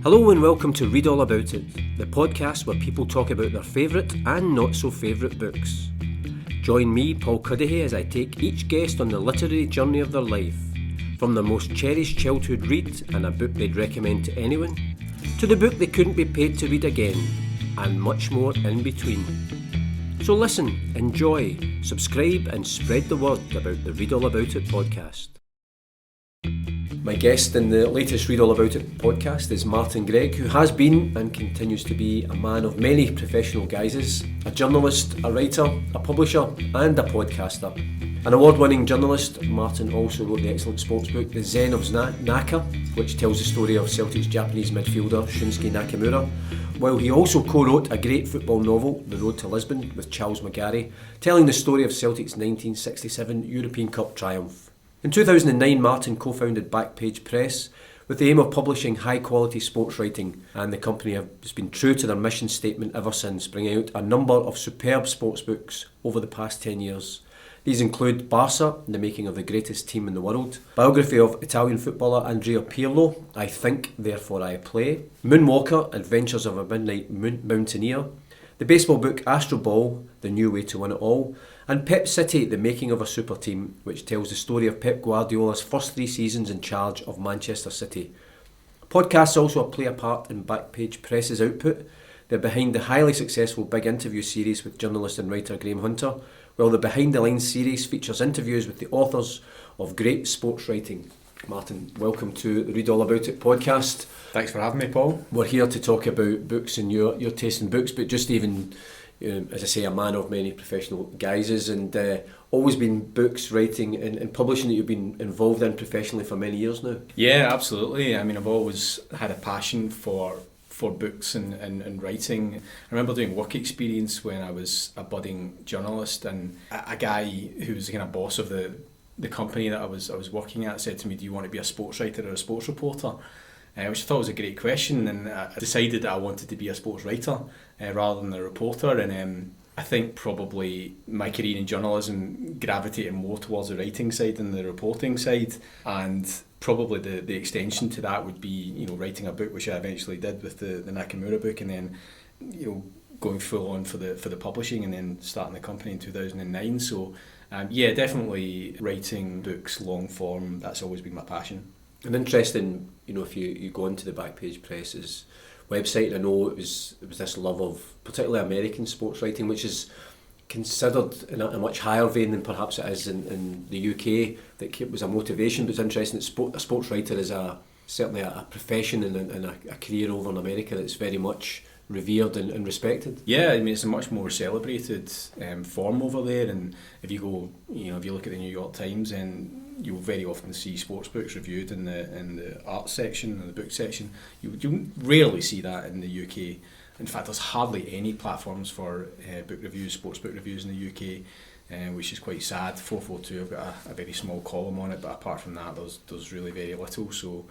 Hello and welcome to Read All About It, the podcast where people talk about their favourite and not so favourite books. Join me, Paul Cuddihy, as I take each guest on the literary journey of their life, from their most cherished childhood read and a book they'd recommend to anyone, to the book they couldn't be paid to read again, and much more in between. So listen, enjoy, subscribe and spread the word about the Read All About It podcast. My guest in the latest Read All About It podcast is Martin Greig, who has been and continues to be a man of many professional guises, a journalist, a writer, a publisher and a podcaster. An award-winning journalist, Martin also wrote the excellent sports book The Zen of Naka, which tells the story of Celtic's Japanese midfielder Shinsuke Nakamura, while he also co-wrote a great football novel, The Road To Lisbon, with Charles McGarry, telling the story of Celtic's 1967 European Cup triumph. In 2009, Martin co-founded Backpage Press with the aim of publishing high-quality sports writing, and the company has been true to their mission statement ever since, bringing out a number of superb sports books over the past 10 years. These include Barca, The Making of the Greatest Team in the World, biography of Italian footballer Andrea Pirlo, I Think, Therefore I Play, Moonwalker, Adventures of a Midnight Mountaineer, the baseball book Astro Ball, The New Way to Win It All, and Pep City, The Making of a Super Team, which tells the story of Pep Guardiola's first 3 seasons in charge of Manchester City. Podcasts also play a part in Backpage Press's output. They're behind the highly successful Big Interview series with journalist and writer Graham Hunter, while the Behind the Lines series features interviews with the authors of great sports writing. Martin, welcome to the Read All About It podcast. Thanks for having me, Paul. We're here to talk about books and your taste in books, but just even, as I say, a man of many professional guises, and always been books, writing and publishing that you've been involved in professionally for many years now. Yeah, absolutely. I mean, I've always had a passion for books and writing. I remember doing work experience when I was a budding journalist, and a guy who was the kind of boss of the company that I was working at said to me, "Do you want to be a sports writer or a sports reporter?" Which I thought was a great question, and I decided that I wanted to be a sports writer rather than a reporter. And I think probably my career in journalism gravitated more towards the writing side than the reporting side, and probably the extension to that would be, writing a book, which I eventually did with the Nakamura book, and then going full on for the publishing, and then starting the company in 2009. So definitely writing books long form, that's always been my passion. And interesting, if you go into the Backpage Press's website, and I know it was this love of particularly American sports writing, which is considered in a much higher vein than perhaps it is in the UK, that was a motivation. But it's interesting that a sports writer is certainly a profession and a career over in America that's very much revered and respected. Yeah, I mean, it's a much more celebrated form over there, and if you go, if you look at the New York Times, then you'll very often see sports books reviewed in the arts section and the book section. You rarely see that in the UK. In fact, there's hardly any platforms for book reviews, sports book reviews in the UK, which is quite sad. 442, I've got a very small column on it, but apart from that, there's really very little. So,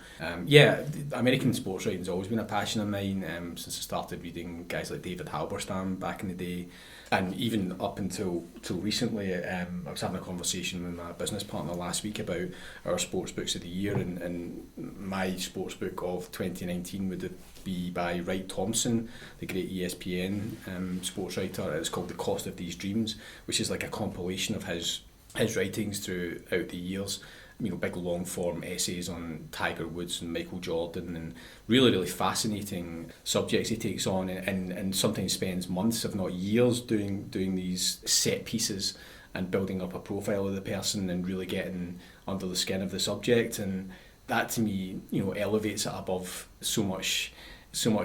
American sports writing's always been a passion of mine since I started reading guys like David Halberstam back in the day. And even up until recently, I was having a conversation with my business partner last week about our sports books of the year, and my sports book of 2019 would be by Wright Thompson, the great ESPN sports writer. It's called The Cost of These Dreams, which is like a compilation of his writings throughout the years. Big long form essays on Tiger Woods and Michael Jordan, and really fascinating subjects he takes on, and sometimes spends months, if not years, doing these set pieces and building up a profile of the person and really getting under the skin of the subject. And that to me, elevates it above so much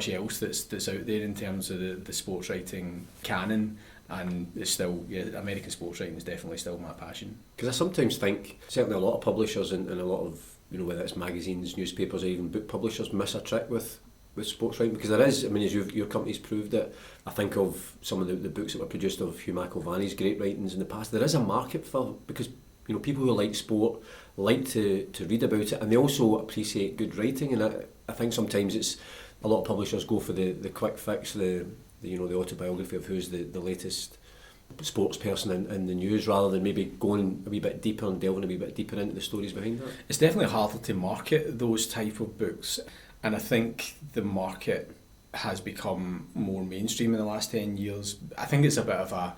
else that's out there in terms of the sports writing canon. And it's still, American sports writing is definitely still my passion. Because I sometimes think, certainly a lot of publishers and a lot of, whether it's magazines, newspapers or even book publishers, miss a trick with sports writing, because there is, as your company's proved it. I think of some of the books that were produced of Hugh McIlvanney's great writings in the past. There is a market for, because people who like sport like to read about it, and they also appreciate good writing. And I think sometimes it's a lot of publishers go for the quick fix, the autobiography of who's the latest sports person in the news, rather than maybe going a wee bit deeper and delving a wee bit deeper into the stories behind that. It's definitely harder to market those type of books. And I think the market has become more mainstream in the last 10 years. I think it's a bit of a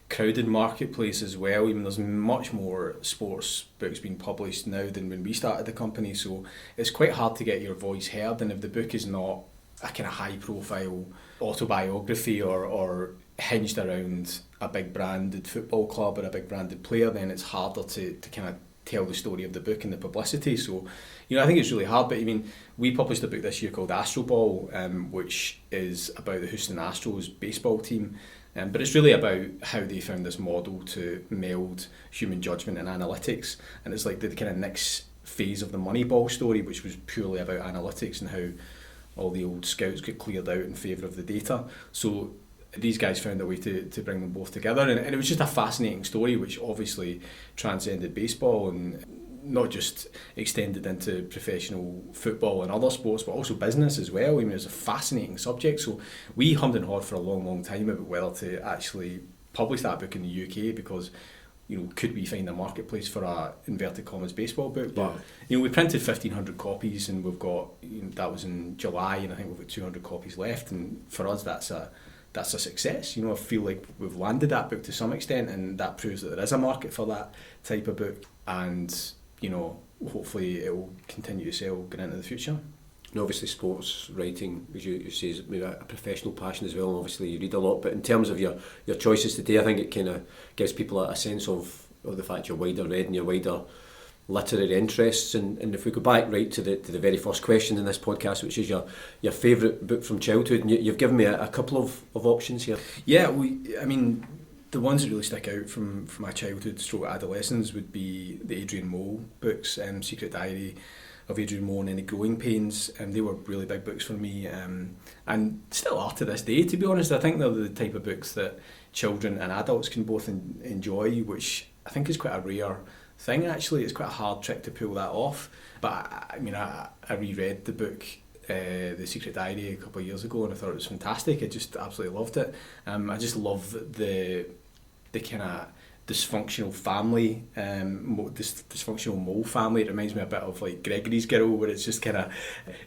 crowded marketplace as well. Even there's much more sports books being published now than when we started the company, so it's quite hard to get your voice heard. And if the book is not a kind of high profile autobiography or hinged around a big branded football club or a big branded player, then it's harder to kind of tell the story of the book and the publicity. So, I think it's really hard. But I mean, we published a book this year called Astro Ball, which is about the Houston Astros baseball team. But it's really about how they found this model to meld human judgment and analytics. And it's like the kind of next phase of the Moneyball story, which was purely about analytics and how all the old scouts got cleared out in favour of the data. So these guys found a way to bring them both together. And it was just a fascinating story, which obviously transcended baseball and not just extended into professional football and other sports, but also business as well. I mean, it was a fascinating subject. So we hummed and hawed for a long, long time about whether to actually publish that book in the UK, because, could we find a marketplace for a inverted commas baseball book? But, we printed 1,500 copies and we've got, that was in July, and I think we've got 200 copies left. And for us, that's a success. I feel like we've landed that book to some extent, and that proves that there is a market for that type of book. And hopefully it will continue to sell going into the future. And obviously sports writing, as you say, is maybe a professional passion as well, and obviously you read a lot, but in terms of your choices today, I think it kind of gives people a sense of the fact you're wider read and your wider literary interests. And if we go back right to the very first question in this podcast, which is your favourite book from childhood, and you've given me a couple of options here. Yeah, the ones that really stick out from my childhood stroke adolescence would be the Adrian Mole books, Secret Diary of Adrian Mole and Any Growing Pains. They were really big books for me, and still are to this day, to be honest. I think they're the type of books that children and adults can both enjoy, which I think is quite a rare thing actually. It's quite a hard trick to pull that off. But I reread the book, The Secret Diary, a couple of years ago, and I thought it was fantastic. I just absolutely loved it. I just love the kind of dysfunctional family, this dysfunctional mole family. It reminds me a bit of like Gregory's Girl, where it's just kind of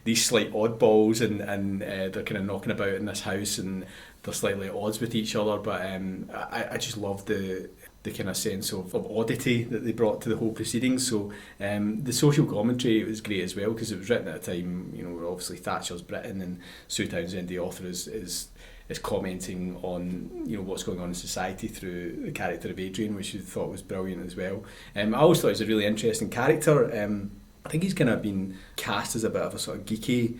these slight oddballs, and they're kind of knocking about in this house and they're slightly at odds with each other. But I just love the kind of sense of oddity that they brought to the whole proceedings. So the social commentary was great as well, because it was written at a time, where obviously Thatcher's Britain, and Sue Townsend, the author, is commenting on what's going on in society through the character of Adrian, which I thought was brilliant as well. I always thought he was a really interesting character. I think he's kind of been cast as a bit of a sort of geeky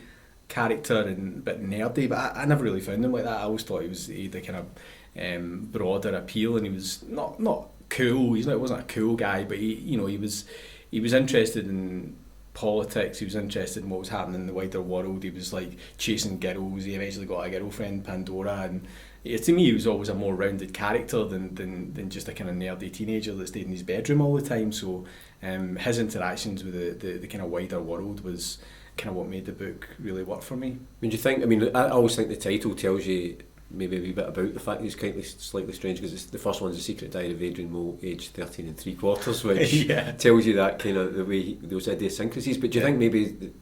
character and a bit nerdy, but I never really found him like that. I always thought he had a kind of broader appeal, and he was not cool. He wasn't a cool guy, but he was interested in politics. He was interested in what was happening in the wider world. He was like chasing girls. He eventually got a girlfriend, Pandora, and to me he was always a more rounded character than just a kind of nerdy teenager that stayed in his bedroom all the time. So his interactions with the kind of wider world was kind of what made the book really work for me. Do you think, I always think the title tells you maybe a wee bit about the fact that he's kind of slightly strange, because the first one's The Secret Diary of Adrian Mole, aged 13 3/4, which tells you that kind of the way those idiosyncrasies. But do you think maybe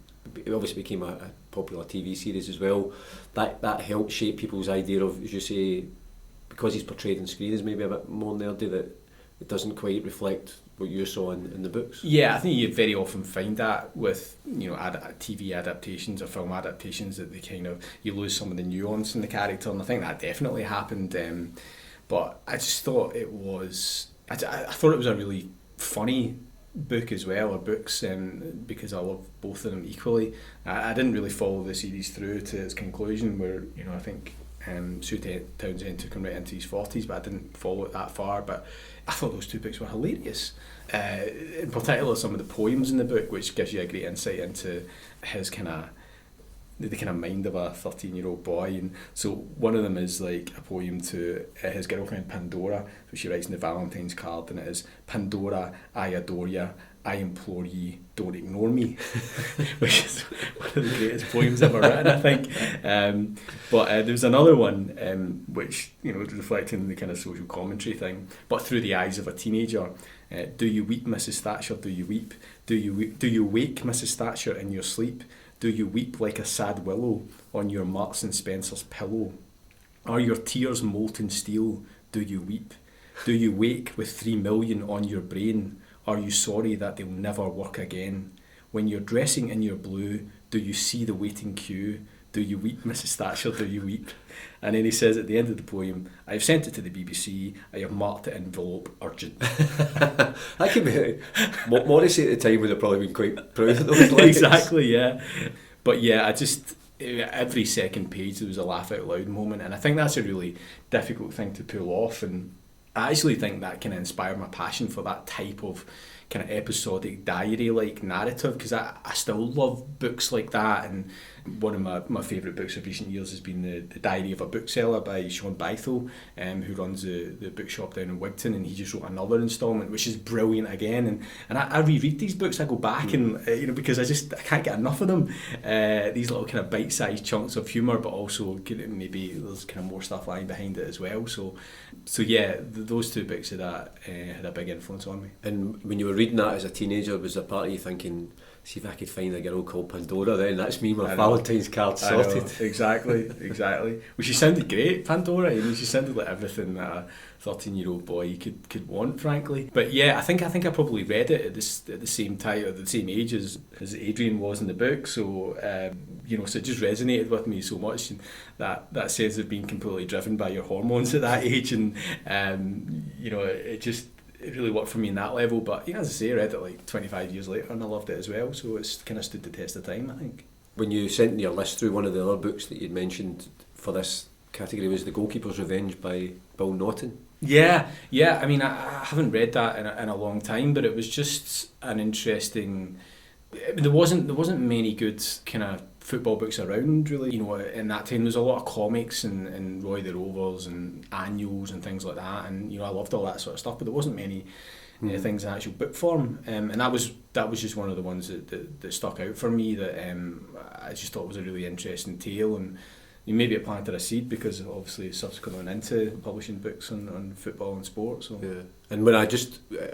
it obviously became a popular TV series as well, that helped shape people's idea of, as you say, because he's portrayed on screen as maybe a bit more nerdy, that it doesn't quite reflect what you saw in the books? Yeah, I think you very often find that with TV adaptations or film adaptations, that they kind of, you lose some of the nuance in the character, and I think that definitely happened. But I just thought I thought it was a really funny book as well, or books, because I love both of them equally. I didn't really follow the series through to its conclusion, where I think Sue Townsend took him right into his 40s, but I didn't follow it that far. But I thought those two books were hilarious. In particular, some of the poems in the book, which gives you a great insight into his the kind of mind of a 13-year-old boy. And so one of them is like a poem to his girlfriend Pandora, so she writes in the Valentine's card, and it is, "Pandora, I adore ya, I implore ye, don't ignore me," which is one of the greatest poems ever written, I think. But there's another one which reflecting the kind of social commentary thing, but through the eyes of a teenager. "Do you weep, Mrs. Thatcher? Do you weep? Do you wake, Mrs. Thatcher, in your sleep? Do you weep like a sad willow on your Marks and Spencer's pillow? Are your tears molten steel? Do you weep? Do you wake with 3 million on your brain? Are you sorry that they'll never work again? When you're dressing in your blue, do you see the waiting queue? Do you weep, Mrs. Thatcher, do you weep? And then he says at the end of the poem, I have sent it to the BBC, I have marked the envelope urgent. That could be... Morrissey at the time would have probably been quite proud of those lines. Exactly, yeah. But yeah, every second page there was a laugh out loud moment, and I think that's a really difficult thing to pull off, and I actually think that kind of inspired my passion for that type of kind of episodic diary-like narrative, because I still love books like that. And one of my favourite books of recent years has been the Diary of a Bookseller by Sean Bythell, who runs the bookshop down in Wigton, and he just wrote another instalment which is brilliant again, and I reread these books. I go back and because I can't get enough of them, these little kind of bite-sized chunks of humour, but also maybe there's kind of more stuff lying behind it as well. So yeah, those two books had a big influence on me. And when you were reading that as a teenager, was there part of you thinking, see if I could find a girl called Pandora, then that's me, my Valentine's card sorted? Exactly. Well, she sounded great, Pandora. She sounded like everything that a 13-year-old boy could want, frankly. But yeah, I think I probably read it at the same time, at the same age as Adrian was in the book. So so it just resonated with me so much, and that sense of being completely driven by your hormones at that age, and it really worked for me in that level. But as I say, I read it like 25 years later and I loved it as well, so it's kind of stood the test of time, I think. When you sent your list through, one of the other books that you'd mentioned for this category was The Goalkeeper's Revenge by Bill Naughton. Yeah. I mean, I haven't read that in a long time, but it was just an interesting... There wasn't many good kind of football books around, really. In that time there was a lot of comics and Roy the Rovers and annuals and things like that, and I loved all that sort of stuff, but there wasn't many things in actual book form, and that was just one of the ones that stuck out for me, that I just thought was a really interesting tale, and maybe it planted a seed, because obviously subsequently went into publishing books on football and sport. So yeah. And when I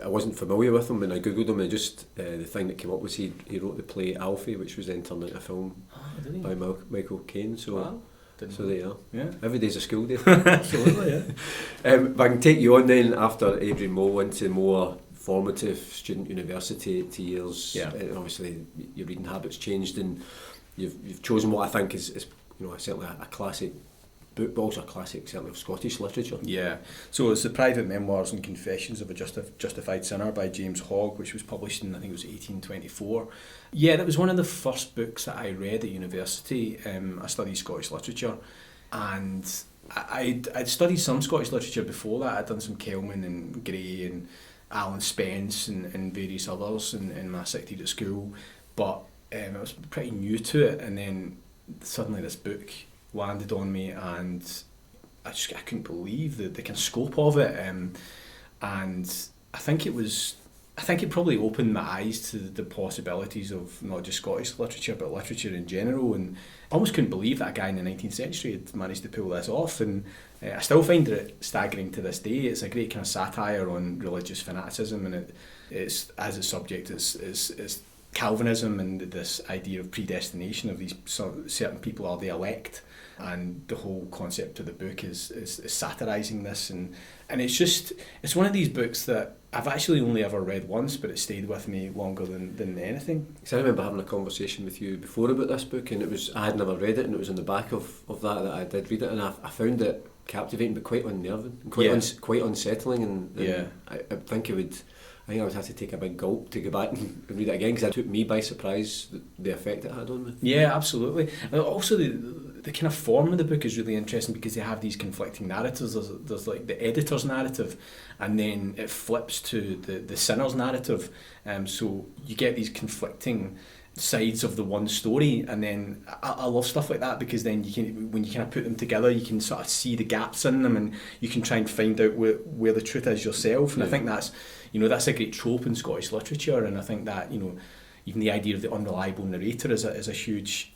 wasn't familiar with him, when I googled him, the thing that came up was he wrote the play Alfie, which was then turned into a film by Michael Caine. So wow. So there you are. Yeah. Every day's a school day. Absolutely, yeah. But I can take you on then, after Adrian Moe, into more formative student university years. Yeah. Obviously your reading habits changed, and you've chosen what I think is certainly a classic book, but also a classic certainly of Scottish literature. Yeah. So it's The Private Memoirs and Confessions of a Justified Sinner by James Hogg, which was published in, I think it was 1824. Yeah, that was one of the first books that I read at university. I studied Scottish literature, and I'd studied some Scottish literature before that. I'd done some Kelman and Gray and Alan Spence and various others in my second year at school, but I was pretty new to it, and then suddenly this book landed on me, and I couldn't believe the kind of scope of it, and I think it probably opened my eyes to the possibilities of not just Scottish literature but literature in general, and I almost couldn't believe that a guy in the 19th century had managed to pull this off, and I still find it staggering to this day. It's a great kind of satire on religious fanaticism, and it's as its subject is Calvinism and this idea of predestination, of these certain people are the elect, and the whole concept of the book is satirising this, and it's one of these books that I've actually only ever read once, but it stayed with me longer than anything. So I remember having a conversation with you before about this book, and I had never read it, and it was on the back of that I did read it, and I found it captivating but quite unnerving, and quite unsettling, and I think I would have to take a big gulp to go back and read it again, because it took me by surprise, the effect it had on me. Yeah, absolutely. And also the kind of form of the book is really interesting, because they have these conflicting narratives. There's like the editor's narrative, and then it flips to the sinner's narrative. So you get these conflicting sides of the one story, and then I love stuff like that, because then when you kind of put them together, you can sort of see the gaps in them, and you can try and find out where the truth is yourself. And I think that's a great trope in Scottish literature, and I think that even the idea of the unreliable narrator is a huge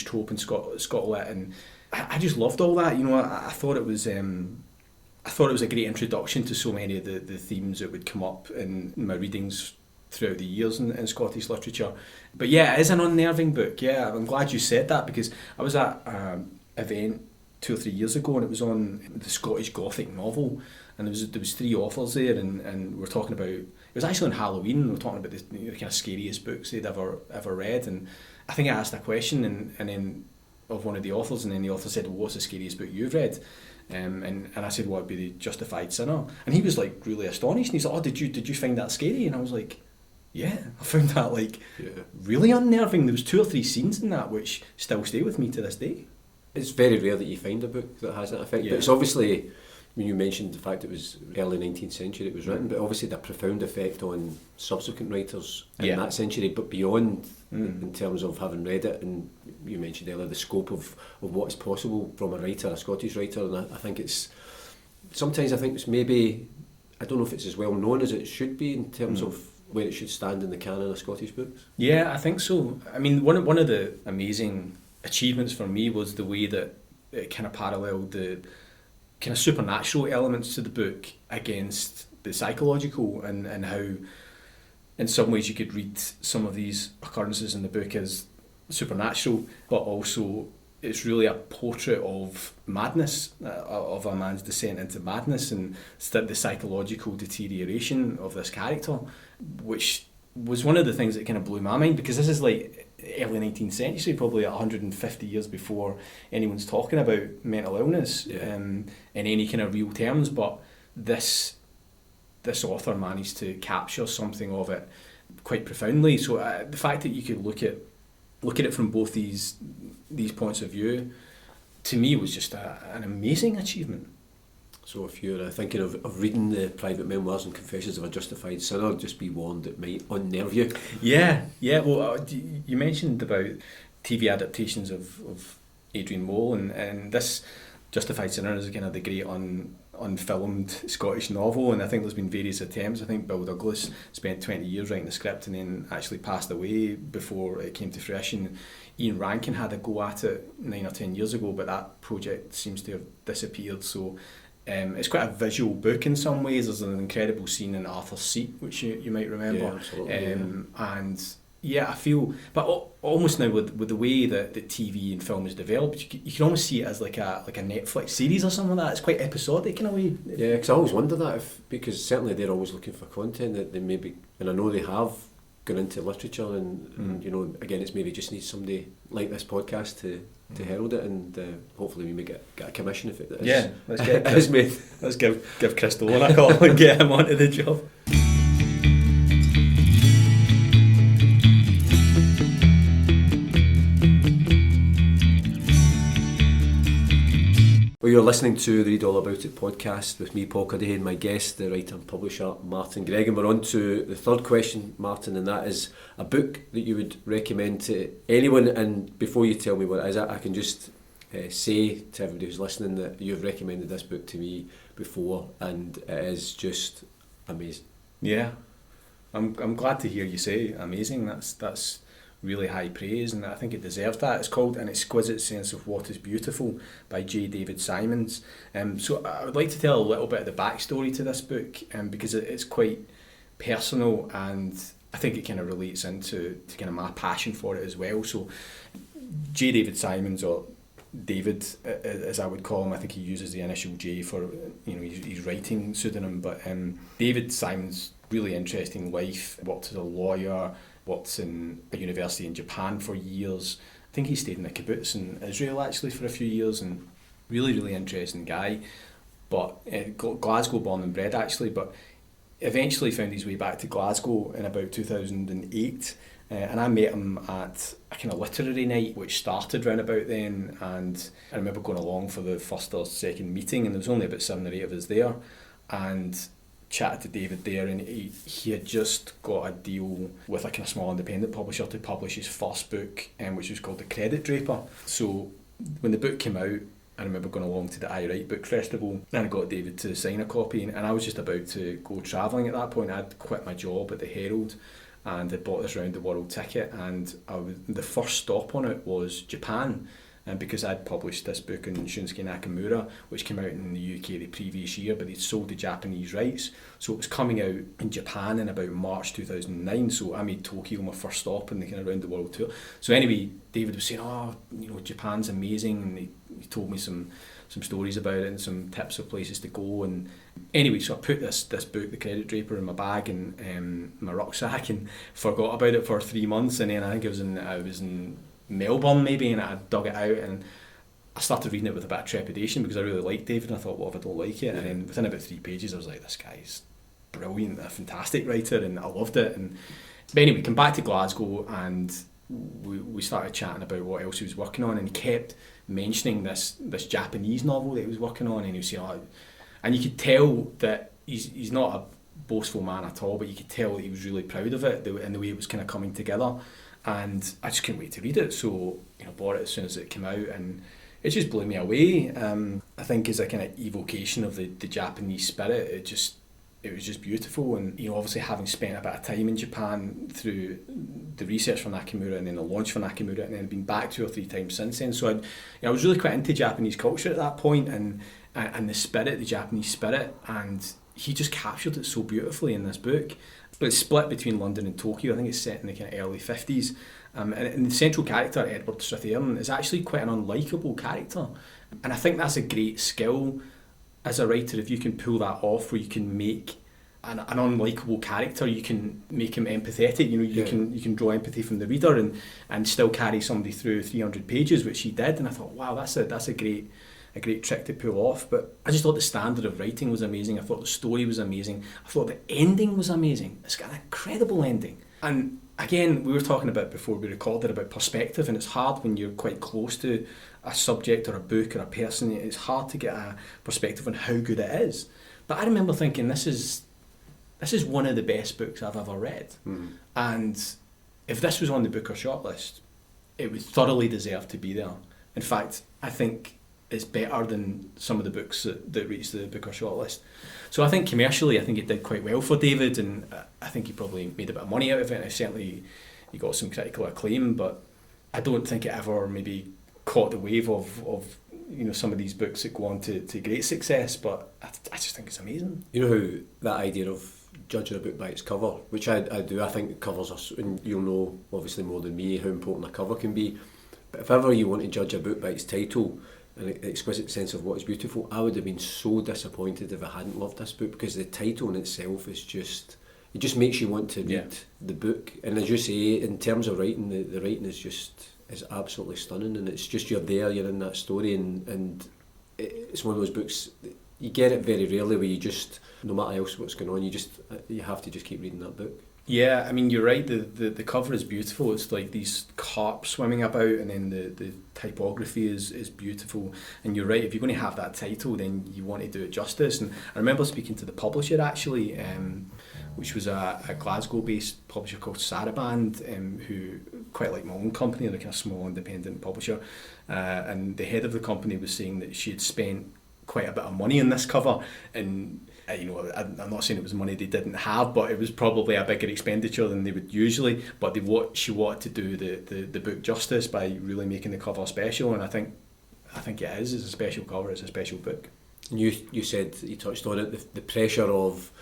trope in Scotland, and I just loved all that. I thought it was a great introduction to so many of the themes that would come up in my readings throughout the years in Scottish literature. But yeah, it is an unnerving book. Yeah, I'm glad you said that, because I was at an event 2 or 3 years ago, and it was on the Scottish Gothic novel, and there was 3 authors there, and we're talking about, it was actually on Halloween, and we're talking about the kind of scariest books they'd ever read, and I think I asked a question and then of one of the authors, and then the author said, well, what's the scariest book you've read? And I said, well, it'd be The Justified Sinner. And he was like really astonished, and he's like, oh, did you find that scary? And I was like, yeah, I found that really unnerving. There was 2 or 3 scenes in that which still stay with me to this day. It's very rare that you find a book that has that effect, but it's obviously, when you mentioned the fact it was early 19th century it was written, but obviously had a profound effect on subsequent writers in that century, but beyond, in terms of having read it, and you mentioned earlier the scope of what is possible from a Scottish writer, and I think it's maybe, I don't know if it's as well known as it should be in terms of where it should stand in the canon of Scottish books. Yeah, I think so. I mean, one of the amazing achievements for me was the way that it kind of paralleled the kind of supernatural elements to the book against the psychological, and how in some ways you could read some of these occurrences in the book as supernatural, but also it's really a portrait of madness, of a man's descent into madness, and the psychological deterioration of this character, which was one of the things that kind of blew my mind, because this is like early 19th century, probably 150 years before anyone's talking about mental illness in any kind of real terms, but this author managed to capture something of it quite profoundly. So the fact that you could look at it from both these points of view, to me, was just an amazing achievement. So if you're thinking of reading the private memoirs and confessions of a justified sinner, just be warned it might unnerve you. Yeah. Well, you mentioned about TV adaptations of Adrian Mole, and this Justified Sinner is kind of the great unfilmed Scottish novel, and I think there's been various attempts. I think Bill Douglas spent 20 years writing the script and then actually passed away before it came to fruition. Ian Rankin had a go at it 9 or 10 years ago, but that project seems to have disappeared. So it's quite a visual book in some ways. There's an incredible scene in Arthur's Seat, which you might remember. Yeah, absolutely, and yeah, I feel, but almost now with the way that the TV and film is developed, you can almost see it as like a Netflix series or something like that. It's quite episodic in a way. Yeah, because I always wonder that, because certainly they're always looking for content that they maybe, and I know they have gone into literature, and you know, again, it's maybe just needs somebody like this podcast to herald it, and hopefully we may get a commission if it is. Yeah, let's give Chris Dolan a call and get him onto the job. Well, you're listening to the Read All About It podcast with me, Paul Cuddihy, and my guest, the writer and publisher Martin Greig. And we're on to the third question, Martin, and that is a book that you would recommend to anyone. And before you tell me what it is, I can just say to everybody who's listening that you've recommended this book to me before, and it is just amazing. Yeah, I'm glad to hear you say amazing. That's really high praise, and I think it deserves that. It's called An Exquisite Sense of What is Beautiful by J. David Simons. So I would like to tell a little bit of the backstory to this book, because it's quite personal, and I think it kind of relates into kind of my passion for it as well. So J. David Simons, or David as I would call him, I think he uses the initial J for, you know, his writing pseudonym, but David Simons, really interesting life, worked as a lawyer, worked in a university in Japan for years. I think he stayed in a kibbutz in Israel actually for a few years, and really interesting guy, but Glasgow born and bred actually, but eventually found his way back to Glasgow in about 2008, and I met him at a kind of literary night which started round about then, and I remember going along for the first or second meeting, and there was only about 7 or 8 of us there, and chatted to David there, and he had just got a deal with a kind of small independent publisher to publish his first book, which was called The Credit Draper. So when the book came out, I remember going along to the I Write Book Festival, and I got David to sign a copy, and I was just about to go travelling at that point. I'd quit my job at the Herald and I bought this round the world ticket, and the first stop on it was Japan. because I'd published this book on Shunsuke Nakamura, which came out in the UK the previous year, but they'd sold the Japanese rights. So it was coming out in Japan in about March 2009. So I made Tokyo my first stop in the kind of round the world tour. So anyway, David was saying, oh, Japan's amazing, and he told me some stories about it and some tips of places to go. And anyway, so I put this book, The Credit Draper, in my bag and my rucksack, and forgot about it for 3 months. And then I think I was in Melbourne maybe, and I dug it out and I started reading it with a bit of trepidation because I really liked David, and I thought, what if I don't like it? And then within about 3 pages I was like, this guy's brilliant, a fantastic writer, and I loved it. But anyway, come back to Glasgow and we started chatting about what else he was working on, and he kept mentioning this Japanese novel that he was working on, and he was saying, oh, and you could tell that he's not a boastful man at all, but you could tell that he was really proud of it and the way it was kind of coming together. And I just couldn't wait to read it, so bought it as soon as it came out, and it just blew me away. I think as a kind of evocation of the Japanese spirit, it was just beautiful. And obviously having spent a bit of time in Japan through the research for Nakamura and then the launch for Nakamura, and then been back 2 or 3 times since then, so I was really quite into Japanese culture at that point, and the Japanese spirit, and he just captured it so beautifully in this book. It's split between London and Tokyo. I think it's set in the kind of early 50s. And the central character, Edward Strathearn, is actually quite an unlikable character. And I think that's a great skill as a writer, if you can pull that off, where you can make an unlikable character, you can make him empathetic. You can draw empathy from the reader and still carry somebody through 300 pages, which he did. And I thought, wow, that's a great trick to pull off. But I just thought the standard of writing was amazing. I thought the story was amazing. I thought the ending was amazing. It's got an incredible ending. And again, we were talking about before we recorded about perspective, and it's hard when you're quite close to a subject or a book or a person. It's hard to get a perspective on how good it is. But I remember thinking, this is one of the best books I've ever read. And if this was on the Booker shortlist, it would thoroughly deserve to be there. In fact, I think it's better than some of the books that reached the Booker shortlist. So I think commercially, I think it did quite well for David, and I think he probably made a bit of money out of it, and certainly he got some critical acclaim, but I don't think it ever maybe caught the wave of some of these books that go on to great success, but I just think it's amazing. How that idea of judging a book by its cover, which I do, I think covers are, and you'll know obviously more than me how important a cover can be, but if ever you want to judge a book by its title, an exquisite sense of what is beautiful, I would have been so disappointed if I hadn't loved this book, because the title in itself is just makes you want to read the book. And as you say, in terms of writing, the writing is absolutely stunning, and it's just you're in that story, and it's one of those books you get it very rarely where you just, no matter else what's going on, you have to just keep reading that book. Yeah, I mean, you're right, the cover is beautiful. It's like these carp swimming about, and then the typography is beautiful. And you're right, if you're going to have that title, then you want to do it justice. And I remember speaking to the publisher actually, which was a Glasgow-based publisher called Saraband, who, quite like my own company, they're kind of small independent publisher. And the head of the company was saying that she had spent quite a bit of money on this cover, and I'm not saying it was money they didn't have, but it was probably a bigger expenditure than they would usually, but she wanted to do the book justice by really making the cover special, and I think it is. It's a special cover, it's a special book. And you said, you touched on it, the pressure of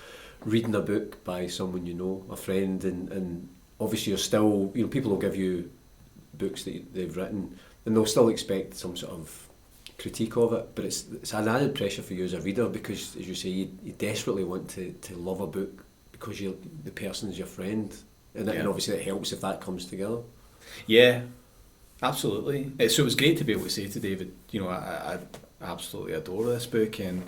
reading a book by someone a friend, and obviously you're still, people will give you books that they've written, and they'll still expect some sort of critique of it, but it's an added pressure for you as a reader, because as you say, you desperately want to love a book because the person's your friend, and obviously it helps if that comes together. Yeah, absolutely. So it was great to be able to say to David, I absolutely adore this book, and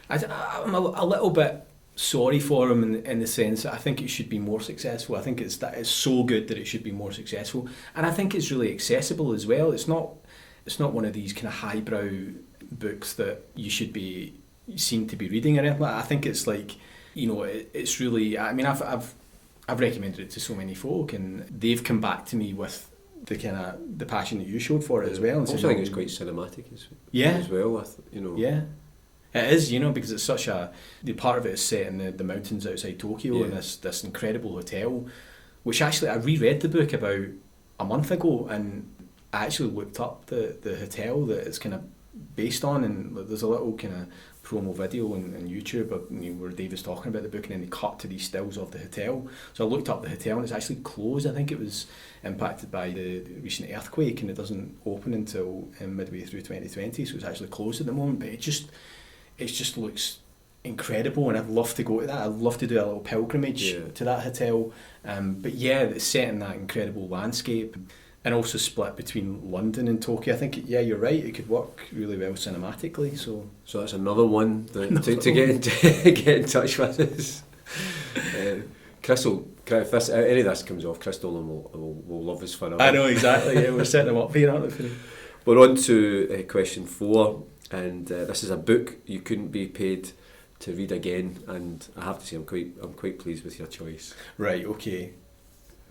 I'm a little bit sorry for him in the sense that I think it should be more successful. I think it's so good that it should be more successful, and I think it's really accessible as well. It's not one of these kind of highbrow books that you should be seen to be reading or anything. I think it's like, it's really, I mean, I've recommended it to so many folk, and they've come back to me with the passion that you showed for it as well. And also, I think it's quite cinematic as well. Yeah, it is, because it's such the part of it is set in the mountains outside Tokyo, and this incredible hotel, which actually I reread the book about a month ago, and I actually looked up the hotel that it's kind of based on, and there's a little kind of promo video on YouTube where David's talking about the book, and then they cut to these stills of the hotel. So I looked up the hotel, and it's actually closed. I think it was impacted by the recent earthquake, and it doesn't open until midway through 2020, so it's actually closed at the moment. But it just looks incredible, and I'd love to go to that. I'd love to do a little pilgrimage to that hotel. But yeah, it's set in that incredible landscape, and also split between London and Tokyo. I think, yeah, you're right, it could work really well cinematically. So that's another one to get in touch with us. Crystal, if this, any of this comes off, Crystal and will love us forever. I know, exactly. Yeah, we're setting them up here, aren't we? We're on to question 4, and this is a book you couldn't be paid to read again, and I have to say I'm quite pleased with your choice. Right, okay.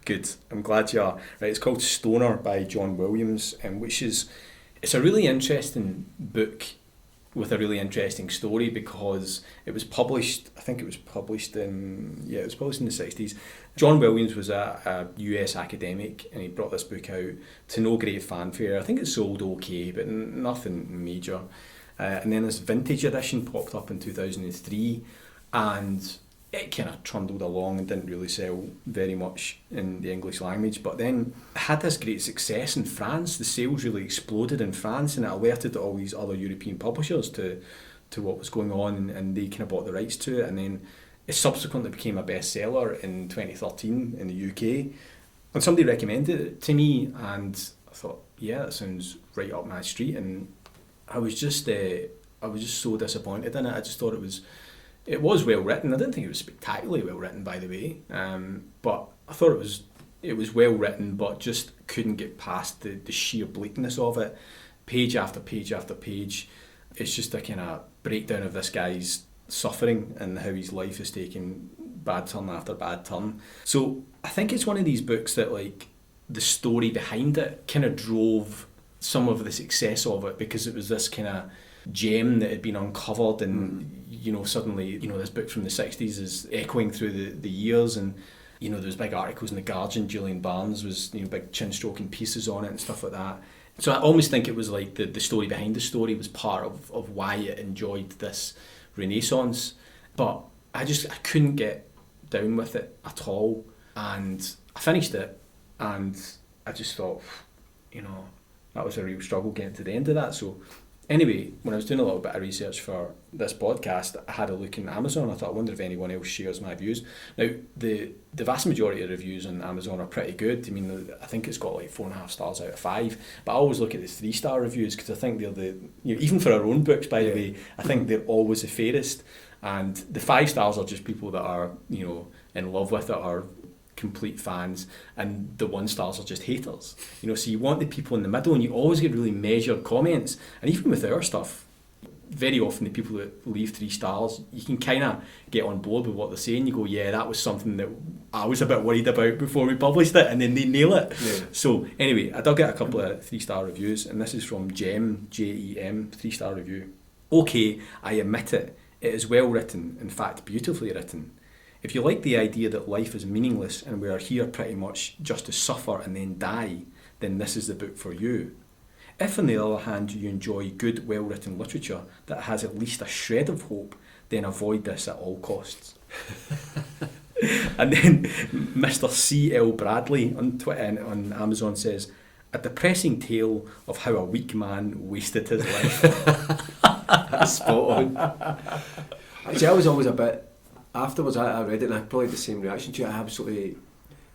Good. I'm glad you are. Right, it's called Stoner by John Williams, it's a really interesting book with a really interesting story, because it was published in the 60s. John Williams was a US academic, and he brought this book out to no great fanfare. I think it sold okay, but nothing major. And then this vintage edition popped up in 2003, and it kind of trundled along and didn't really sell very much in the English language. But then it had this great success in France. The sales really exploded in France, and it alerted all these other European publishers to what was going on, and they kind of bought the rights to it. And then it subsequently became a bestseller in 2013 in the UK. And somebody recommended it to me, and I thought, yeah, that sounds right up my street. And I was just so disappointed in it. I just thought it was well written. I didn't think it was spectacularly well written, by the way, but I thought it was well written, but just couldn't get past the sheer bleakness of it. Page after page after page, it's just a kind of breakdown of this guy's suffering and how his life is taking bad turn after bad turn. So I think it's one of these books that, like, the story behind it kind of drove some of the success of it, because it was this kind of gem that had been uncovered, and suddenly this book from the 60s is echoing through the years, and there was big articles in the Guardian. Julian Barnes was big chin stroking pieces on it and stuff like that. So I almost think it was like the story behind the story was part of why it enjoyed this renaissance. But I couldn't get down with it at all, and I finished it, and I just thought, that was a real struggle getting to the end of that. So anyway, when I was doing a little bit of research for this podcast, I had a look in Amazon. I thought, I wonder if anyone else shares my views. Now, the vast majority of reviews on Amazon are pretty good. I mean, I think it's got like 4.5 stars out of 5. But I always look at the 3-star reviews, because I think they're even for our own books, by the way, I think they're always the fairest. And the 5 stars are just people that are, in love with it, or complete fans, and the 1 stars are just haters. So you want the people in the middle, and you always get really measured comments. And even with our stuff, very often the people that leave 3 stars, you can kind of get on board with what they're saying. You go, yeah, that was something that I was a bit worried about before we published it, and then they nail it. Yeah. So anyway, I dug out a couple of 3-star reviews, and this is from Jem, Jem, 3-star review. Okay, I admit it. It is well written, in fact beautifully written. If you like the idea that life is meaningless and we are here pretty much just to suffer and then die, then this is the book for you. If, on the other hand, you enjoy good, well-written literature that has at least a shred of hope, then avoid this at all costs. And then Mr. C.L. Bradley on Twitter and on Amazon says, a depressing tale of how a weak man wasted his life. That's spot on. Actually, I was always a bit... Afterwards, I read it, and I probably had the same reaction to it. I absolutely...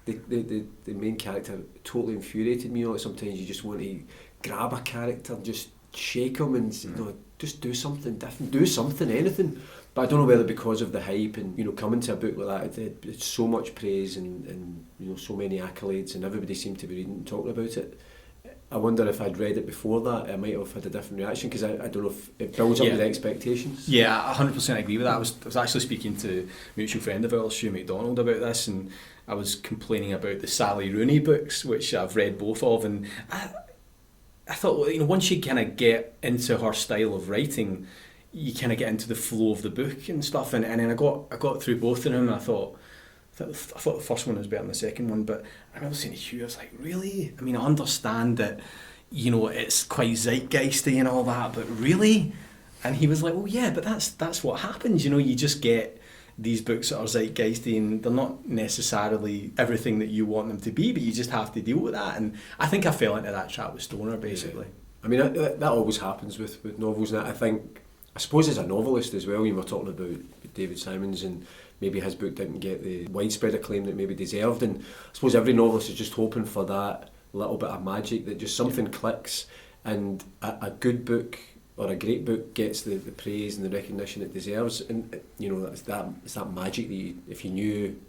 The main character totally infuriated me. Sometimes you just want to grab a character and just shake him and just do something different, do something, anything. But I don't know whether because of the hype and coming to a book like that, it's so much praise and so many accolades, and everybody seemed to be reading and talking about it. I wonder if I'd read it before that, I might have had a different reaction, because I don't know if it builds up with expectations. Yeah, I 100% agree with that. I was actually speaking to a mutual friend of ours, Stu McDonald, about this, and I was complaining about the Sally Rooney books, which I've read both of, and I thought, once you kind of get into her style of writing, you kind of get into the flow of the book and stuff, and then I got through both of them, and I thought the first one was better than the second one. But I remember saying to Hugh, I was like, really? I mean, I understand that you know, it's quite zeitgeisty and all that, but really? And he was like, well, yeah, but that's what happens, you know, you just get these books that are zeitgeisty and they're not necessarily everything that you want them to be, but you just have to deal with that. And I think I fell into that trap with Stoner, basically. I mean, that always happens with novels, and I suppose as a novelist as well, you were talking about David Simons, and maybe his book didn't get the widespread acclaim that maybe deserved, and I suppose every novelist is just hoping for that little bit of magic, that just something clicks, and a good book or a great book gets the praise and the recognition it deserves, and you know, it's that magic that if you knew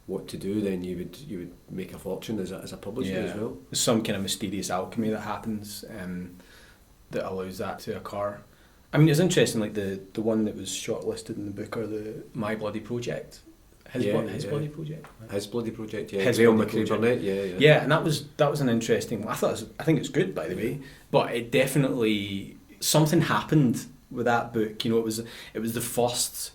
what to do, then you would make a fortune as a publisher as well. There's some kind of mysterious alchemy that happens that allows that to occur. I mean, it's interesting, like the one that was shortlisted in the Booker, the My Bloody Project. His Bloody Project. His Bloody Project, yeah. His Bloody Project. Burnett, yeah. Yeah, and that was an interesting one. I think it's good, by the way, but it definitely, something happened with that book. You know, it was the first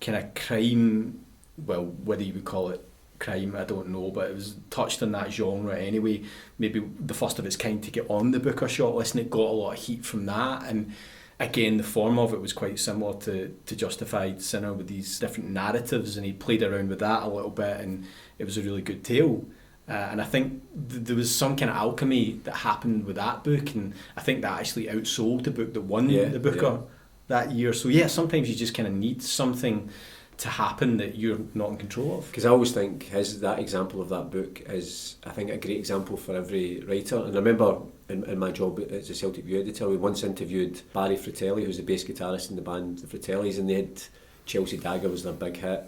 kind of crime, well, whether you would call it crime, I don't know, but it was touched on that genre anyway. Maybe the first of its kind to get on the Booker shortlist, and it got a lot of heat from that. And again, the form of it was quite similar to Justified Sinner, with these different narratives, and he played around with that a little bit, and it was a really good tale. And I think there was some kind of alchemy that happened with that book, and I think that actually outsold the book that won the Booker that year. So yeah, sometimes you just kind of need something to happen that you're not in control of. Because I always think that example of that book is, I think, a great example for every writer. And I remember in my job as a Celtic View editor, we once interviewed Barry Fratelli, who's the bass guitarist in the band The Fratellis, and they had Chelsea Dagger was their big hit.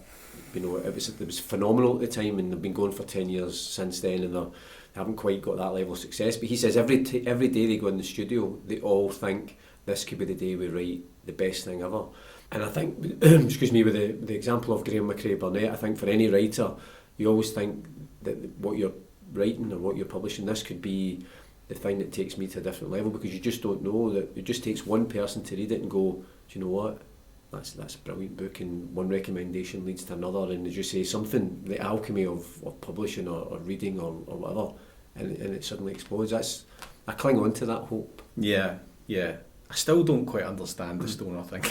You know, it was phenomenal at the time, and they've been going for 10 years since then, and they haven't quite got that level of success. But he says every day they go in the studio, they all think this could be the day we write the best thing ever. And I think, excuse me, with the example of Graham McRae Burnett, I think for any writer, you always think that what you're writing or what you're publishing, this could be the thing that takes me to a different level, because you just don't know, that it just takes one person to read it and go, do you know what? That's a brilliant book, and one recommendation leads to another, and as you say, something, the alchemy of publishing or reading or whatever, and it suddenly explodes. I cling on to that hope. Yeah. I still don't quite understand the Stoner thing.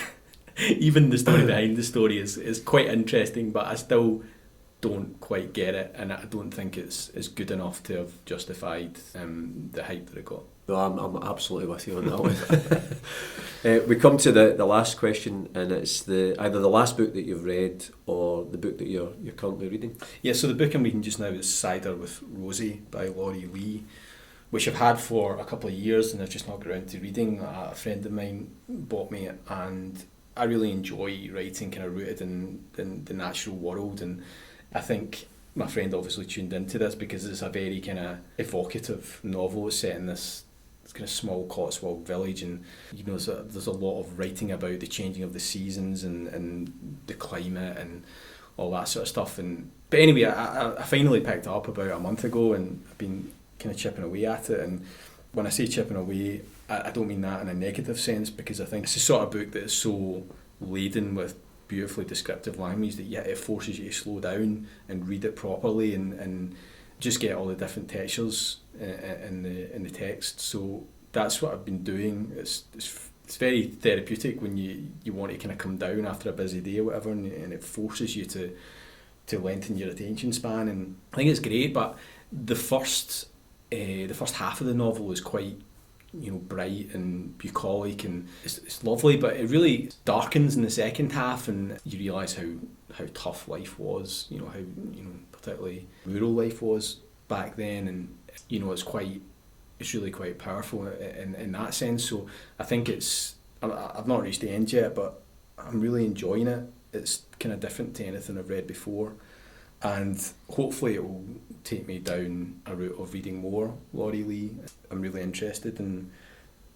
Even the story behind the story is quite interesting, but I still don't quite get it, and I don't think it's good enough to have justified the hype that it got. No, I'm absolutely with you on that one. We come to the last question, and it's either the last book that you've read or the book that you're currently reading. Yeah, so the book I'm reading just now is Cider with Rosie by Laurie Lee, which I've had for a couple of years and I've just not got around to reading. A friend of mine bought me it, and I really enjoy writing kind of rooted in the natural world, and I think my friend obviously tuned into this because it's a very kind of evocative novel. It's set in this kind of small Cotswold village, and you know, there's a lot of writing about the changing of the seasons and the climate and all that sort of stuff. But anyway, I finally picked it up about a month ago, and I've been kind of chipping away at it. And when I say chipping away, I don't mean that in a negative sense, because I think it's the sort of book that is so laden with beautifully descriptive language that yet it forces you to slow down and read it properly and just get all the different textures in the text. So that's what I've been doing. It's very therapeutic when you want to kind of come down after a busy day or whatever, and it forces you to lengthen your attention span, and I think it's great. But the first half of the novel is quite, you know, bright and bucolic, and it's lovely, but it really darkens in the second half, and you realise how tough life was, you know, how, you know, particularly rural life was back then, and you know, it's really quite powerful in that sense. So I think I've not reached the end yet, but I'm really enjoying it. It's kind of different to anything I've read before, and hopefully it will take me down a route of reading more Laurie Lee. I'm really interested in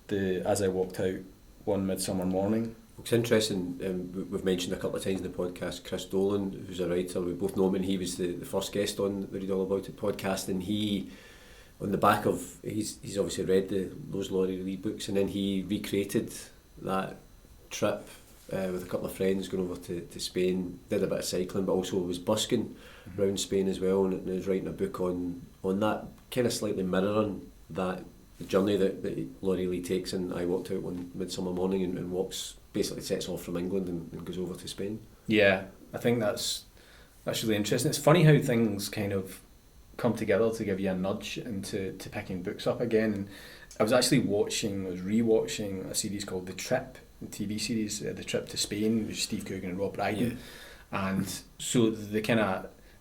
the As I Walked Out One Midsummer Morning. It's interesting, we've mentioned a couple of times in the podcast Chris Dolan, who's a writer, we both know him, and he was the first guest on the Read All About It podcast, and he, on the back of, he's obviously read those Laurie Lee books, and then he recreated that trip with a couple of friends going over to Spain, did a bit of cycling, but also was busking around Spain as well, and was writing a book on that, kind of slightly mirroring that journey that Laurie Lee takes in I Walked Out One Midsummer Morning and walks, basically sets off from England and goes over to Spain. Yeah, I think that's really interesting. It's funny how things kind of come together to give you a nudge into picking books up again. And I was rewatching a series called The Trip, the TV series, The Trip to Spain, with Steve Coogan and Rob Brydon. Yeah. And so the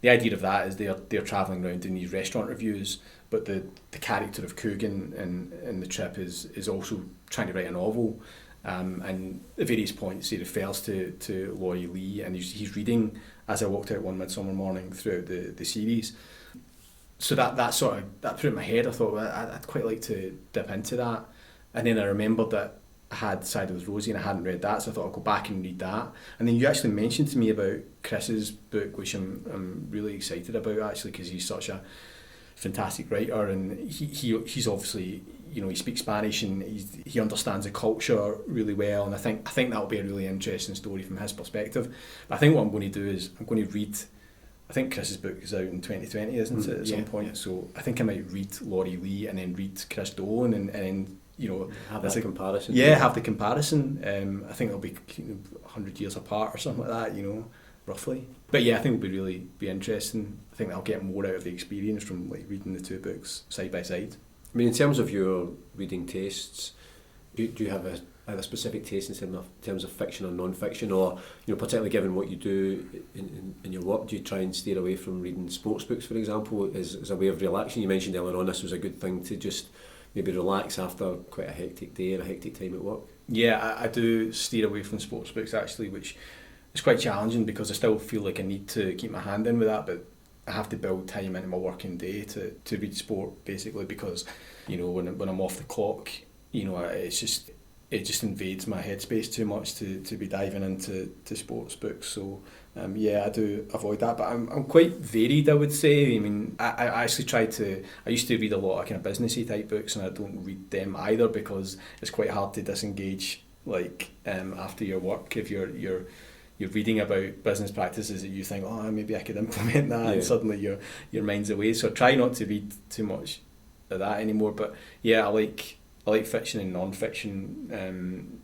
idea of that is they're travelling around doing these restaurant reviews, but the character of Coogan in The Trip is also trying to write a novel. And at various points he refers to Laurie Lee, and he's reading As I Walked Out One Midsummer Morning throughout the series. So that put it in my head. I thought, well, I'd quite like to dip into that. And then I remembered that I had Sided with Rosie and I hadn't read that, so I thought I'll go back and read that. And then you actually mentioned to me about Chris's book, which I'm really excited about, actually, because he's such a fantastic writer, and he's obviously, he speaks Spanish and he understands the culture really well, and I think that'll be a really interesting story from his perspective. But I think what I'm going to do is I'm going to read, I think Chris's book is out in 2020, isn't it, at some point? Yeah. So I think I might read Laurie Lee and then read Chris Dolan and then have that comparison. Yeah, have the comparison. I think they'll be 100 years apart or something like that, roughly. But yeah, I think it'll be interesting. I think I'll get more out of the experience from reading the two books side by side. I mean, in terms of your reading tastes, do you have a specific taste in terms of fiction or non-fiction, or particularly given what you do in your work, do you try and steer away from reading sports books, for example, as a way of relaxing? You mentioned earlier on this was a good thing to just maybe relax after quite a hectic day or a hectic time at work. Yeah, I do steer away from sports books, actually, which is quite challenging because I still feel like I need to keep my hand in with that, but I have to build time into my working day to read sport, basically, because when I'm off the clock, it just invades my headspace too much to be diving into sports books. So I do avoid that, but I'm quite varied, I would say. I mean, I actually I used to read a lot of kind of businessy type books, and I don't read them either because it's quite hard to disengage after your work if you're reading about business practices that you think, maybe I could implement that, and suddenly your mind's away. So I try not to read too much of that anymore. But yeah, I like fiction and non-fiction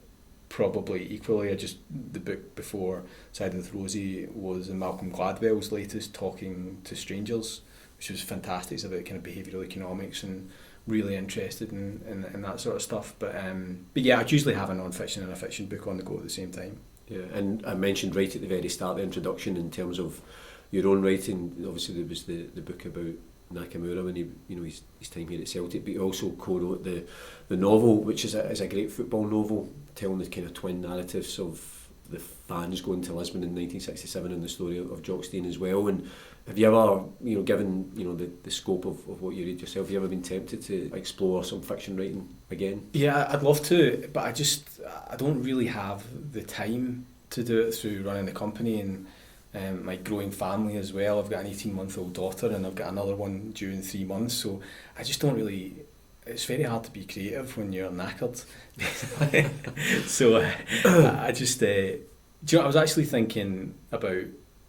probably equally. The book before Sided with Rosie was Malcolm Gladwell's latest, Talking to Strangers, which was fantastic. It's about kind of behavioural economics, and really interested in that sort of stuff. But yeah, I'd usually have a non-fiction and a fiction book on the go at the same time. Yeah, and I mentioned right at the very start, the introduction, in terms of your own writing. Obviously, there was the book about Nakamura when his time here at Celtic, but he also co-wrote the novel, which is a great football novel, telling the kind of twin narratives of the fans going to Lisbon in 1967 and the story of Jock Stein as well. And have you ever, given the scope of what you read yourself, have you ever been tempted to explore some fiction writing again? Yeah, I'd love to, but I don't really have the time to do it through running the company and my growing family as well. I've got an 18-month-old daughter and I've got another one due in 3 months, so I just don't really. It's very hard to be creative when you're knackered. So I just, I was actually thinking about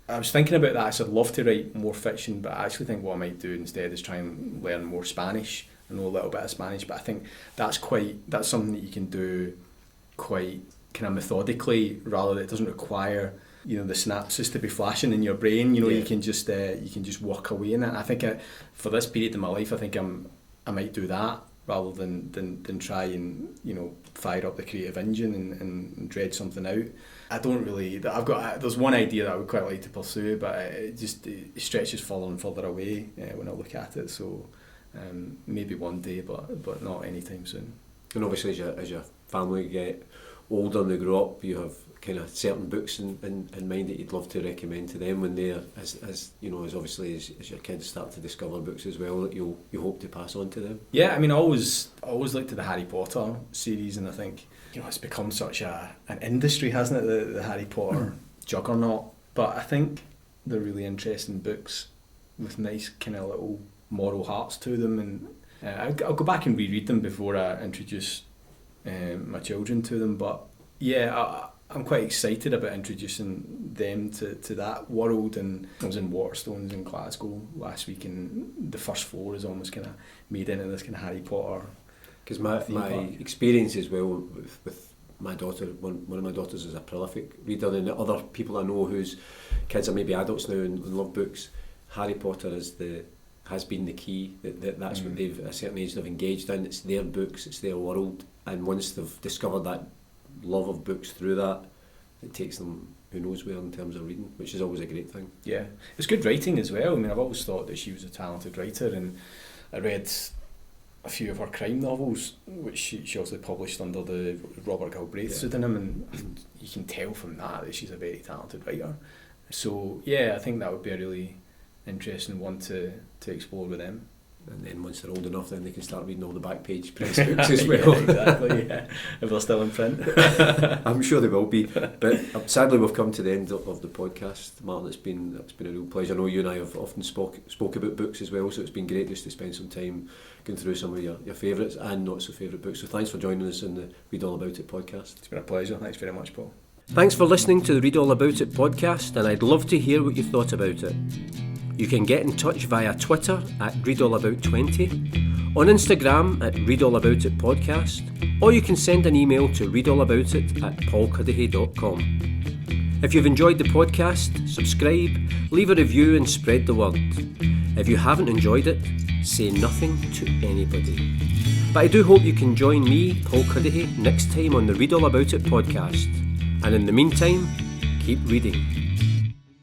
that. I said I'd love to write more fiction, but I actually think what I might do instead is try and learn more Spanish. I know a little bit of Spanish, but I think that's something that you can do quite kind of methodically, rather than it doesn't require the synapses to be flashing in your brain. You can just work away in it. I think for this period in my life, I think I might do that rather than try and fire up the creative engine and dread something out. I don't really. There's one idea that I would quite like to pursue, but it stretches further and further away when I look at it. So maybe one day, but not anytime soon. And obviously, as your family get older and they grow up, you have kind of certain books in mind that you'd love to recommend to them when they're as obviously as your kids start to discover books as well, that you hope to pass on to them. Yeah, I mean, I always liked the Harry Potter series, and I think it's become such an industry, hasn't it, the Harry Potter juggernaut. But I think they're really interesting books with nice kind of little moral hearts to them, and I'll go back and reread them before I introduce my children to them. But yeah, I'm quite excited about introducing them to that world. And I was in Waterstones in Glasgow last week, and the first floor is almost kind of made into this kind of Harry Potter Because my experience as well with my daughter, one of my daughters is a prolific reader, and other people I know whose kids are maybe adults now and love books, Harry Potter has been the key. That's what they've, at a certain age, they've engaged in. It's their books, it's their world, and once they've discovered that love of books through that, it takes them who knows where in terms of reading, which is always a great thing. Yeah, it's good writing as well. I mean, I've always thought that she was a talented writer, and I read a few of her crime novels, which she obviously published under the Robert Galbraith pseudonym, and you can tell from that she's a very talented writer. So yeah, I think that would be a really interesting one to explore with them. And then once they're old enough, then they can start reading all the back page press books as well. Yeah, exactly, yeah. If they're still in print. I'm sure they will be. But sadly, we've come to the end of the podcast. Martin, it's been a real pleasure. I know you and I have often spoke about books as well, so it's been great just to spend some time going through some of your favourites and not so favourite books. So thanks for joining us in the Read All About It podcast. It's been a pleasure. Thanks very much, Paul. Thanks for listening to the Read All About It podcast, and I'd love to hear what you thought about it. You can get in touch via Twitter at ReadAllAbout20, on Instagram at ReadAllAboutItPodcast, or you can send an email to readallaboutit@paulcudahy.com. If you've enjoyed the podcast, subscribe, leave a review and spread the word. If you haven't enjoyed it, say nothing to anybody. But I do hope you can join me, Paul Cudahy, next time on the Read All About It podcast. And in the meantime, keep reading.